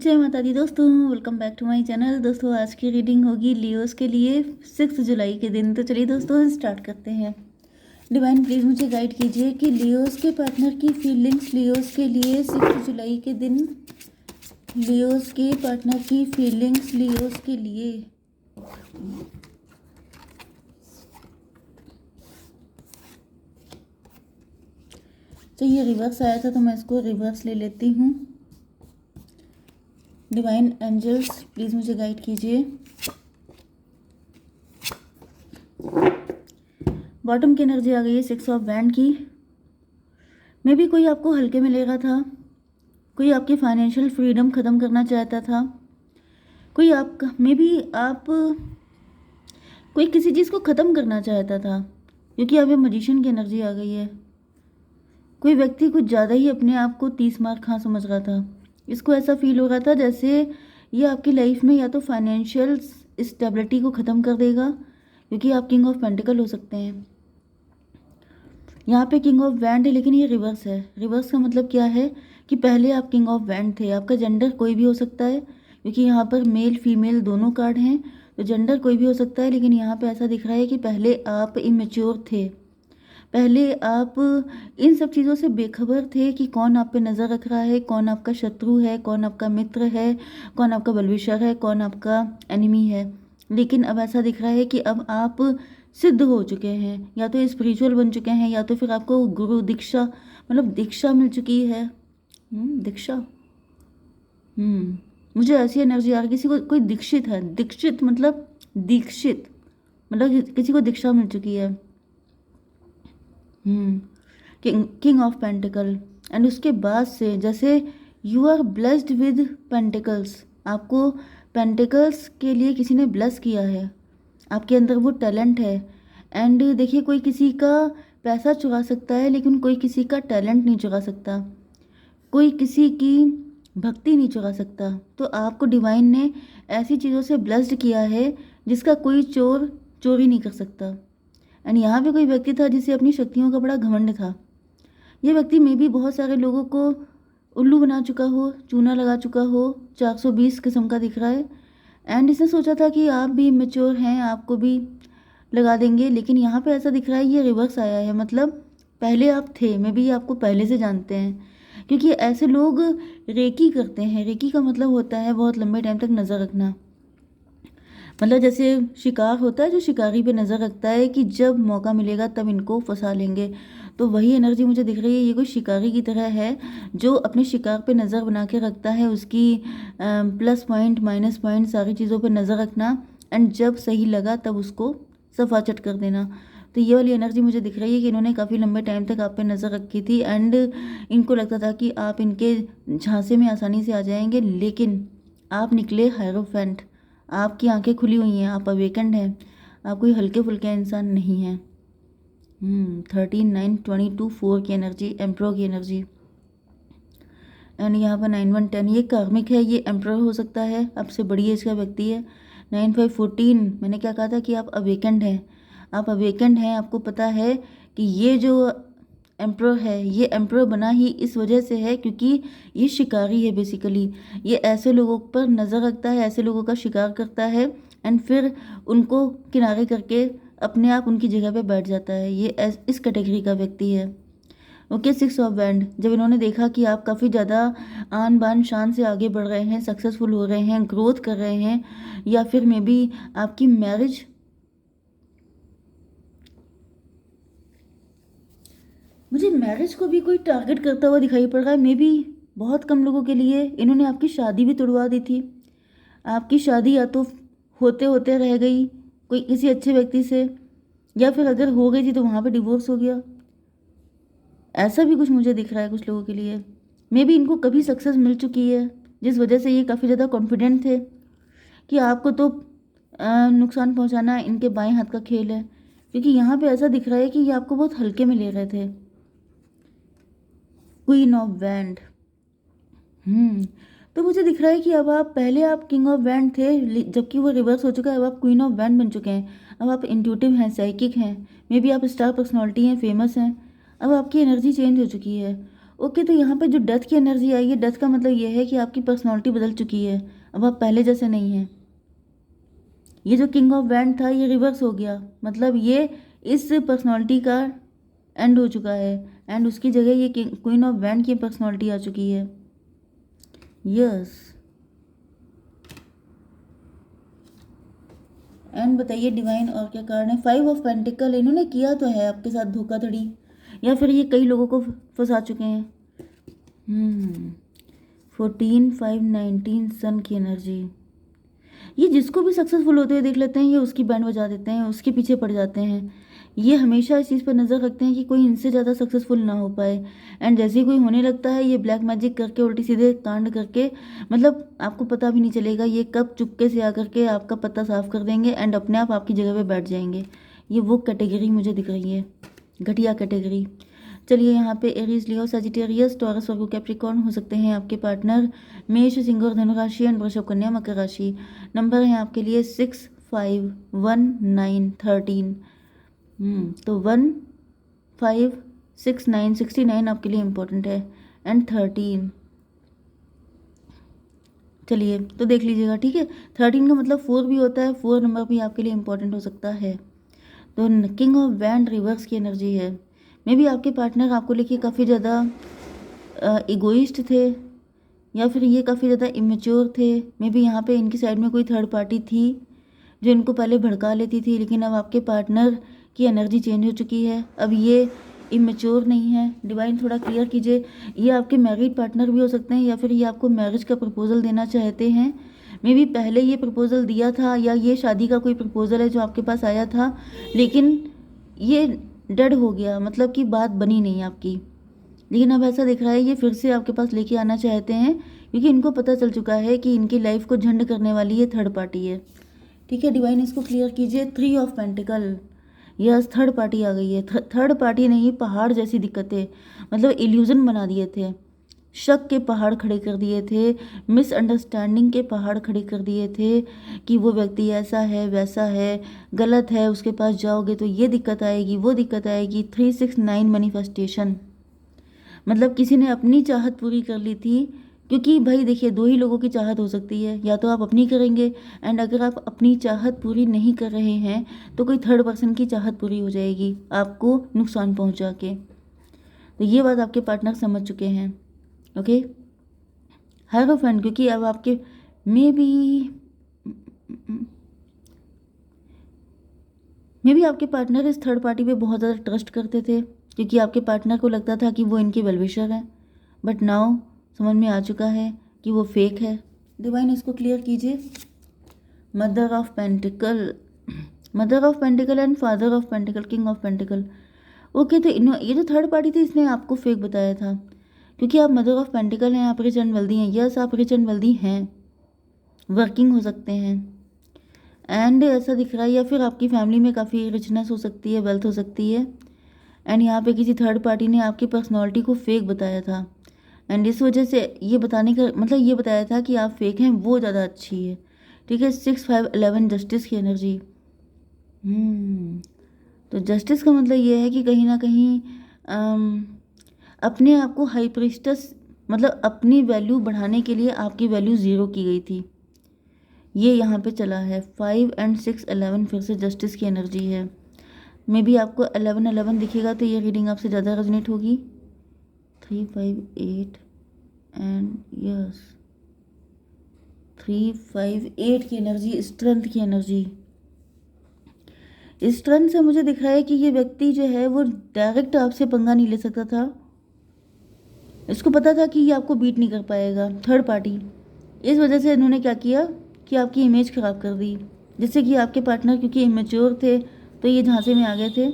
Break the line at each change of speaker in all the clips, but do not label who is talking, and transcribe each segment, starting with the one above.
जय माता दी दोस्तों, welcome back to my channel. दोस्तों आज की रीडिंग होगी लियोस के लिए 6 जुलाई के दिन। तो चलिए दोस्तों स्टार्ट करते हैं। डिवाइन प्लीज़ मुझे गाइड कीजिए कि लियोस के पार्टनर की फीलिंग्स लियोस के लिए 6 जुलाई के दिन, लियोस के पार्टनर की फीलिंग्स लियोस के लिए। तो ये रिवर्स आया था तो मैं इसको रिवर्स ले लेती हूँ। डिवाइन एंजल्स प्लीज़ मुझे गाइड कीजिए। बॉटम की एनर्जी आ गई है 6 ऑफ वैंड की। मे भी कोई आपको हल्के में ले रहा था, कोई आपकी फाइनेंशियल फ्रीडम ख़त्म करना चाहता था, कोई आपका मे भी आप कोई किसी चीज़ को ख़त्म करना चाहता था, क्योंकि अब ये मजिशियन की एनर्जी आ गई है। कोई व्यक्ति कुछ ज़्यादा ही अपने आप को 30 मार खा समझ रहा था। इसको ऐसा फील हो रहा था जैसे ये आपकी लाइफ में या तो फाइनेंशियल स्टेबिलिटी को ख़त्म कर देगा, क्योंकि आप किंग ऑफ पेंटिकल हो सकते हैं। यहाँ पे किंग ऑफ वैंड है, लेकिन ये रिवर्स है। रिवर्स का मतलब क्या है कि पहले आप किंग ऑफ वैंड थे। आपका जेंडर कोई भी हो सकता है, क्योंकि यहाँ पर मेल फीमेल दोनों कार्ड हैं, तो जेंडर कोई भी हो सकता है। लेकिन यहाँ पे ऐसा दिख रहा है कि पहले आप इमेच्योर थे, पहले आप इन सब चीज़ों से बेखबर थे कि कौन आप पे नज़र रख रहा है, कौन आपका शत्रु है, कौन आपका मित्र है, कौन आपका वेलविशर है, कौन आपका एनिमी है। लेकिन अब ऐसा दिख रहा है कि अब आप सिद्ध हो चुके हैं, या तो स्पिरिचुअल बन चुके हैं, या तो फिर आपको गुरु दीक्षा मतलब दीक्षा मिल चुकी है। दीक्षा, मुझे ऐसी एनर्जी आ रही किसी को कोई दीक्षित है। दीक्षित मतलब दीक्षित मतलब किसी को दीक्षा मिल चुकी है। King of pentacle. एंड उसके बाद से जैसे you are blessed with pentacles, आपको पेंटिकल्स के लिए किसी ने ब्लेस किया है, आपके अंदर वो टैलेंट है। एंड देखिए, कोई किसी का पैसा चुरा सकता है, लेकिन कोई किसी का टैलेंट नहीं चुरा सकता, कोई किसी की भक्ति नहीं चुरा सकता। तो आपको डिवाइन ने ऐसी चीज़ों से ब्लेस्ड किया है जिसका कोई चोर चोरी नहीं कर सकता। एंड यहाँ पे कोई व्यक्ति था जिसे अपनी शक्तियों का बड़ा घमंड था। ये व्यक्ति में भी बहुत सारे लोगों को उल्लू बना चुका हो, चूना लगा चुका हो, 420 किस्म का दिख रहा है। एंड इसने सोचा था कि आप भी मेच्योर हैं, आपको भी लगा देंगे। लेकिन यहाँ पे ऐसा दिख रहा है ये रिवर्स आया है, मतलब पहले आप थे, मे भी आपको पहले से जानते हैं। क्योंकि ऐसे लोग रेकी करते हैं। रेकी का मतलब होता है बहुत लंबे टाइम तक नज़र रखना। मतलब जैसे शिकार होता है जो शिकारी पे नज़र रखता है कि जब मौका मिलेगा तब इनको फंसा लेंगे, तो वही एनर्जी मुझे दिख रही है। ये कोई शिकारी की तरह है जो अपने शिकार पे नज़र बना के रखता है, उसकी प्लस पॉइंट माइनस पॉइंट सारी चीज़ों पे नज़र रखना, एंड जब सही लगा तब उसको सफाचट कर देना। तो ये वाली एनर्जी मुझे दिख रही है कि इन्होंने काफ़ी लंबे टाइम तक आप पे नज़र रखी थी, एंड इनको लगता था कि आप इनके झांसे में आसानी से आ जाएंगे। लेकिन आप निकले हायरोफेंट, आपकी आंखें खुली हुई हैं, आप अवेकेंड हैं, आप कोई हल्के फुल्के इंसान नहीं हैं। 13, 9, 22, 4 की एनर्जी, एम्प्रो की एनर्जी। एंड यहाँ पर 9, 1, 10 ये कार्मिक है, ये एम्प्रो हो सकता है, आपसे बड़ी एज का व्यक्ति है। 9, 5, 14 मैंने क्या कहा था कि आप अवेकेंड हैं, आप अवेकेंड हैं। आपको पता है कि ये जो एम्प्रो है, ये एम्प्रो बना ही इस वजह से है क्योंकि ये शिकारी है बेसिकली। ये ऐसे लोगों पर नज़र रखता है, ऐसे लोगों का शिकार करता है, एंड फिर उनको किनारे करके अपने आप उनकी जगह पे बैठ जाता है। ये इस कैटेगरी का व्यक्ति है। Okay, 6 of wand. जब इन्होंने देखा कि आप काफ़ी ज़्यादा आन बान शान से आगे बढ़ रहे हैं, सक्सेसफुल हो रहे हैं, ग्रोथ कर रहे हैं, या फिर मे बी आपकी मैरिज, मुझे मैरिज को भी कोई टारगेट करता हुआ दिखाई पड़ रहा है। मे बी बहुत कम लोगों के लिए इन्होंने आपकी शादी भी तुड़वा दी थी। आपकी शादी या तो होते होते रह गई कोई किसी अच्छे व्यक्ति से, या फिर अगर हो गई थी तो वहाँ पे डिवोर्स हो गया। ऐसा भी कुछ मुझे दिख रहा है कुछ लोगों के लिए। मे बी इनको कभी सक्सेस मिल चुकी है, जिस वजह से ये काफ़ी ज़्यादा कॉन्फिडेंट थे कि आपको तो नुकसान पहुंचाना इनके बाएं हाथ का खेल है। क्योंकि यहाँ पे ऐसा दिख रहा है कि ये आपको बहुत हल्के में ले रहे थे। Queen of wand. तो मुझे दिख रहा है कि अब आप पहले आप किंग ऑफ वैंड थे, जबकि वो रिवर्स हो चुका है। अब आप क्वीन ऑफ वैंड बन चुके हैं। अब आप इंट्यूटिव हैं, साइकिक हैं, मे बी आप स्टार पर्सनालिटी हैं, फेमस हैं। अब आपकी एनर्जी चेंज हो चुकी है। ओके, तो यहाँ पे जो डेथ की एनर्जी आई है, डेथ का मतलब ये है कि आपकी पर्सनालिटी बदल चुकी है, अब आप पहले जैसे नहीं हैं। ये जो किंग ऑफ वैंड था ये रिवर्स हो गया, मतलब ये इस पर्सनालिटी का एंड हो चुका है, एंड उसकी जगह ये क्वीन ऑफ वैंड की पर्सनालिटी आ चुकी है। यस, एंड बताइए डिवाइन और क्या कारण है। 5 ऑफ पेंटिकल, इन्होंने किया तो है आपके साथ धोखाधड़ी, या फिर ये कई लोगों को फंसा चुके हैं। 14 5 19 सन की एनर्जी, ये जिसको भी सक्सेसफुल होते हुए देख लेते हैं ये उसकी बैंड बजा देते हैं, उसके पीछे पड़ जाते हैं। ये हमेशा इस चीज़ पर नज़र रखते हैं कि कोई इनसे ज़्यादा सक्सेसफुल ना हो पाए, एंड जैसे ही कोई होने लगता है ये ब्लैक मैजिक करके उल्टी सीधे कांड करके, मतलब आपको पता भी नहीं चलेगा ये कब चुपके से आकर के आपका पत्ता साफ कर देंगे एंड अपने आप आपकी जगह पे बैठ जाएंगे। ये वो कैटेगरी मुझे दिख रही है, घटिया कैटेगरी। चलिए यहाँ पे एरीज, लियो, सजिटेरियस, टॉरस, वर्गो, कैप्रिकॉर्न हो सकते हैं आपके पार्टनर। मेष, सिंह और धनु राशि एंड वृषभ, कन्या, मकर राशि। नंबर है आपके लिए 6 5 1 9 13। तो 1 5 6 9 69 आपके लिए इम्पोर्टेंट है, एंड 13। चलिए तो देख लीजिएगा, ठीक है। 13 का मतलब 4 भी होता है, 4 नंबर भी आपके लिए इम्पोर्टेंट हो सकता है। तो किंग ऑफ वैंड रिवर्स की एनर्जी है। मे भी आपके पार्टनर आपको लेके काफ़ी ज़्यादा इगोइस्ट थे, या फिर ये काफ़ी ज़्यादा इमेच्योर थे। मे भी यहाँ पे इनकी साइड में कोई थर्ड पार्टी थी जो इनको पहले भड़का लेती थी, लेकिन अब आपके पार्टनर की एनर्जी चेंज हो चुकी है, अब ये इमेच्योर नहीं है। डिवाइन थोड़ा क्लियर कीजिए, ये आपके मैरिड पार्टनर भी हो सकते हैं, या फिर ये आपको मैरिज का प्रपोजल देना चाहते हैं। मे भी पहले ये प्रपोजल दिया था, या ये शादी का कोई प्रपोजल है जो आपके पास आया था, लेकिन ये डेड हो गया, मतलब कि बात बनी नहीं आपकी। लेकिन अब ऐसा दिख रहा है ये फिर से आपके पास लेके आना चाहते हैं, क्योंकि इनको पता चल चुका है कि इनकी लाइफ को झंड करने वाली ये थर्ड पार्टी है। ठीक है, डिवाइन इसको क्लियर कीजिए। 3 ऑफ पेंटिकल, यस, थर्ड पार्टी आ गई है। थर्ड पार्टी नहीं, पहाड़ जैसी दिक्कतें, मतलब इल्यूजन बना दिए थे, शक के पहाड़ खड़े कर दिए थे, मिसअंडरस्टैंडिंग के पहाड़ खड़े कर दिए थे कि वो व्यक्ति ऐसा है वैसा है, गलत है, उसके पास जाओगे तो ये दिक्कत आएगी वो दिक्कत आएगी। 369 मैनिफेस्टेशन, मतलब किसी ने अपनी चाहत पूरी कर ली थी, क्योंकि भाई देखिए 2 ही लोगों की चाहत हो सकती है, या तो आप अपनी करेंगे, एंड अगर आप अपनी चाहत पूरी नहीं कर रहे हैं तो कोई थर्ड पर्सन की चाहत पूरी हो जाएगी आपको नुकसान पहुंचा के। तो ये बात आपके पार्टनर समझ चुके हैं। ओके, हायरोफेंट, क्योंकि अब आपके मे भी आपके पार्टनर इस थर्ड पार्टी पे बहुत ज़्यादा ट्रस्ट करते थे, क्योंकि आपके पार्टनर को लगता था कि वो इनके वेलविशर हैं, बट नाउ समझ में आ चुका है कि वो फेक है। डिवाइन इसको क्लियर कीजिए। Mother of pentacle, mother of pentacle and father of pentacle, king of pentacle. Okay, तो ये जो थर्ड पार्टी थी इसने आपको फेक बताया था, क्योंकि आप मदर ऑफ पेंटिकल हैं, आप रिच एंड वेल्दी हैं। यस, आप रिच एंड वेल्दी हैं, वर्किंग हो सकते हैं, एंड ऐसा दिख रहा है, या फिर आपकी फैमिली में काफ़ी रिचनेस हो सकती है, वेल्थ हो सकती है, एंड यहाँ पे किसी थर्ड पार्टी ने आपकी पर्सनैलिटी को फेक बताया था, एंड इस वजह से ये बताने का मतलब ये बताया था कि आप फेक हैं, वो ज़्यादा अच्छी है। ठीक है, 6 5 11 जस्टिस की एनर्जी। तो जस्टिस का मतलब ये है कि कहीं ना कहीं अपने आप को हाई प्रीस्टस, मतलब अपनी वैल्यू बढ़ाने के लिए आपकी वैल्यू 0 की गई थी, ये यहाँ पे चला है। 5 एंड 6 11 फिर से जस्टिस की एनर्जी है। मे बी आपको 11 11 दिखेगा तो ये रीडिंग आपसे ज़्यादा रेजोनेट होगी। 3 5 8 एंड यस 3 5 8 की एनर्जी, स्ट्रेंथ की एनर्जी। इस स्ट्रेंथ से मुझे दिख रहा है कि ये व्यक्ति जो है वो डायरेक्ट आपसे पंगा नहीं ले सकता था, इसको पता था कि ये आपको बीट नहीं कर पाएगा थर्ड पार्टी। इस वजह से इन्होंने क्या किया कि आपकी इमेज ख़राब कर दी, जिससे कि आपके पार्टनर क्योंकि इमेच्योर थे तो ये झांसे में आ गए थे।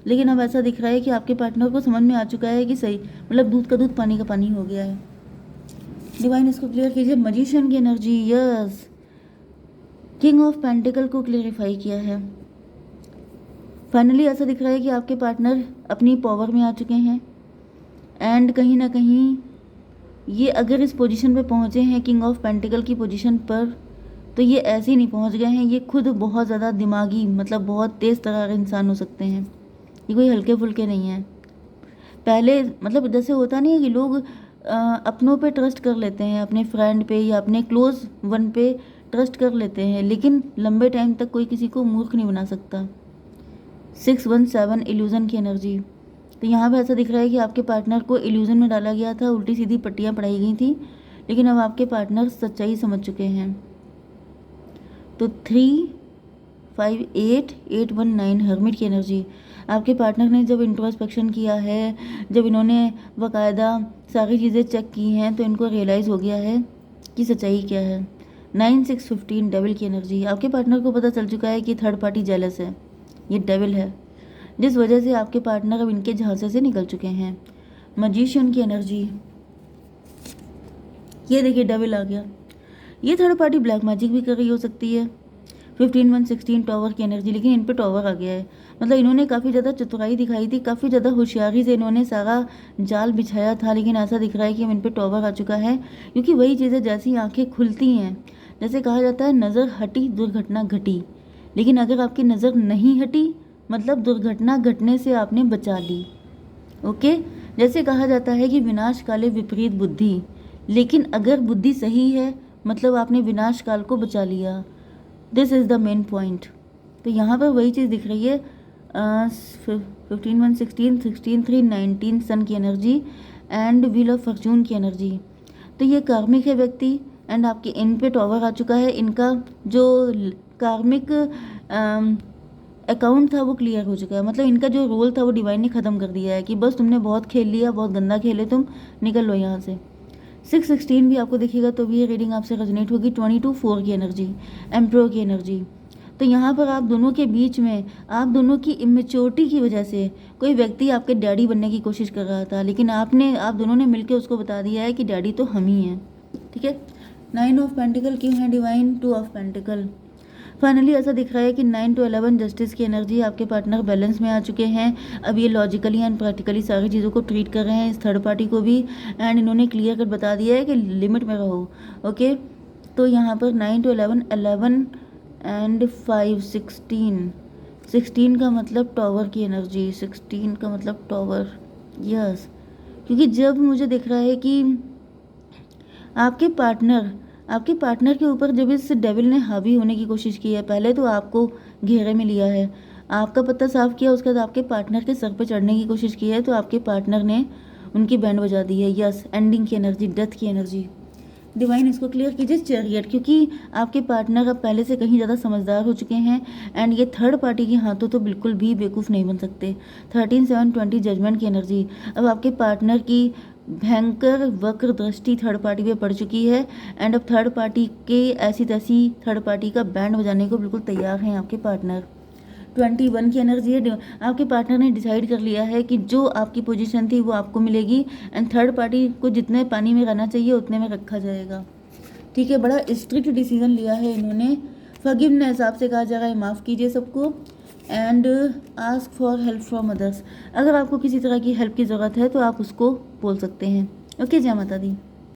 लेकिन अब ऐसा दिख रहा है कि आपके पार्टनर को समझ में आ चुका है कि सही, मतलब दूध का दूध पानी का पानी हो गया है। डिवाइन इसको क्लियर कीजिए। मजिशियन की energy, yes, king of pentacle को क्लियरिफाई किया है। फाइनली ऐसा दिख रहा है कि आपके पार्टनर अपनी पावर में आ चुके हैं, एंड कहीं ना कहीं ये अगर इस पोजीशन पे पहुँचे हैं किंग ऑफ पेंटिकल की पोजीशन पर, तो ये ऐसे ही नहीं पहुँच गए हैं, ये खुद बहुत ज़्यादा दिमागी, मतलब बहुत तेज़ तर्रार इंसान हो सकते हैं, ये कोई हल्के फुल्के नहीं हैं। पहले मतलब जैसे होता नहीं है कि लोग अपनों पे ट्रस्ट कर लेते हैं, अपने फ्रेंड पे या अपने क्लोज वन पे ट्रस्ट कर लेते हैं, लेकिन लंबे टाइम तक कोई किसी को मूर्ख नहीं बना सकता। 617 इल्यूज़न की एनर्जी। तो यहाँ पे ऐसा दिख रहा है कि आपके पार्टनर को इल्यूज़न में डाला गया था, उल्टी सीधी पट्टियाँ पढ़ाई गई थी, लेकिन अब आपके पार्टनर सच्चाई समझ चुके हैं। तो 358819 हर्मिट की एनर्जी। आपके पार्टनर ने जब इंट्रोस्पेक्शन किया है, जब इन्होंने बाकायदा सारी चीज़ें चेक की हैं, तो इनको रियलाइज़ हो गया है कि सच्चाई क्या है। 9615 डेविल की एनर्जी। आपके पार्टनर को पता चल चुका है कि थर्ड पार्टी जेलस है, ये डेविल है, जिस वजह से आपके पार्टनर अब इनके झांसे से निकल चुके हैं। मैजिशियन की एनर्जी, ये देखिए डेविल आ गया। ये थर्ड पार्टी ब्लैक मैजिक भी कर रही हो सकती है। 15116 टॉवर की एनर्जी, लेकिन इन पे टॉवर आ गया है। मतलब इन्होंने काफ़ी ज़्यादा चतुराई दिखाई थी, काफ़ी ज़्यादा होशियारी से इन्होंने सारा जाल बिछाया था, लेकिन ऐसा दिख रहा है कि अब इन पे टॉवर आ चुका है। क्योंकि वही चीज़ें जैसी आंखें खुलती हैं, जैसे कहा जाता है नज़र हटी दुर्घटना घटी, लेकिन अगर आपकी नज़र नहीं हटी मतलब दुर्घटना घटने से आपने बचा ली। ओके, जैसे कहा जाता है कि विनाश काले विपरीत बुद्धि, लेकिन अगर बुद्धि सही है मतलब आपने विनाश काल को बचा लिया। This is the main point. तो यहाँ पर वही चीज़ दिख रही है। 15116 16319 सन की energy and wheel of Fortune की एनर्जी। तो ये कार्मिक है व्यक्ति, एंड आपके इन पे टॉवर आ चुका है। इनका जो कार्मिक अकाउंट था वो क्लियर हो चुका है। मतलब इनका जो रोल था वो डिवाइन ने ख़त्म कर दिया है कि बस तुमने बहुत खेल लिया, बहुत गंदा खेले तुम, निकल लो यहाँ से। 616 भी आपको दिखेगा तो भी ये रीडिंग आपसे रेजोनेट होगी। 22-4 की एनर्जी, एम्परर की एनर्जी। तो यहाँ पर आप दोनों के बीच में, आप दोनों की इमेच्योरिटी की वजह से कोई व्यक्ति आपके डैडी बनने की कोशिश कर रहा था, लेकिन आप दोनों ने मिलकर उसको बता दिया है कि डैडी तो हम ही हैं। ठीक है। 9 ऑफ पेंटिकल क्यों है डिवाइन? 2 of pentacle. फाइनली ऐसा दिख रहा है कि 9 to 11 जस्टिस की एनर्जी। आपके पार्टनर बैलेंस में आ चुके हैं। अब ये लॉजिकली एंड प्रैक्टिकली सारी चीज़ों को ट्रीट कर रहे हैं, इस थर्ड पार्टी को भी, एंड इन्होंने क्लियर कट बता दिया है कि लिमिट में रहो। ओके, तो यहाँ पर 9 to 11, 11 एंड 5 16, 16 का मतलब टॉवर की एनर्जी, 16 का मतलब टॉवर। यस, क्योंकि जब मुझे दिख रहा है कि आपके पार्टनर के ऊपर जब इस डेविल ने हावी होने की कोशिश की है, पहले तो आपको घेरे में लिया है, आपका पत्ता साफ किया, उसके बाद आपके पार्टनर के सर पे चढ़ने की कोशिश की है, तो आपके पार्टनर ने उनकी बैंड बजा दी है। यस, एंडिंग की एनर्जी, डेथ की एनर्जी। डिवाइन इसको क्लियर कीजिए चैरियट, क्योंकि आपके पार्टनर अब पहले से कहीं ज़्यादा समझदार हो चुके हैं, एंड ये थर्ड पार्टी के हाथों तो बिल्कुल भी बेवकूफ़ नहीं बन सकते। 13-7-20 जजमेंट की एनर्जी। अब आपके पार्टनर की भयंकर वक्र दृष्टि थर्ड पार्टी पे पड़ चुकी है, एंड अब थर्ड पार्टी के ऐसी तैसी थर्ड पार्टी का बैंड बजाने को बिल्कुल तैयार हैं आपके पार्टनर। 21 की एनर्जी है। आपके पार्टनर ने डिसाइड कर लिया है कि जो आपकी पोजीशन थी वो आपको मिलेगी, एंड थर्ड पार्टी को जितने पानी में रहना चाहिए उतने में रखा जाएगा। ठीक है, बड़ा स्ट्रिक्ट डिसीजन लिया है इन्होंने। फॉरगिवनेस, आपसे कहा जा रहा है माफ़ कीजिए सबको, and ask for help from others. अगर आपको किसी तरह की हेल्प की ज़रूरत है तो आप उसको बोल सकते हैं। ओके, जय माता दी।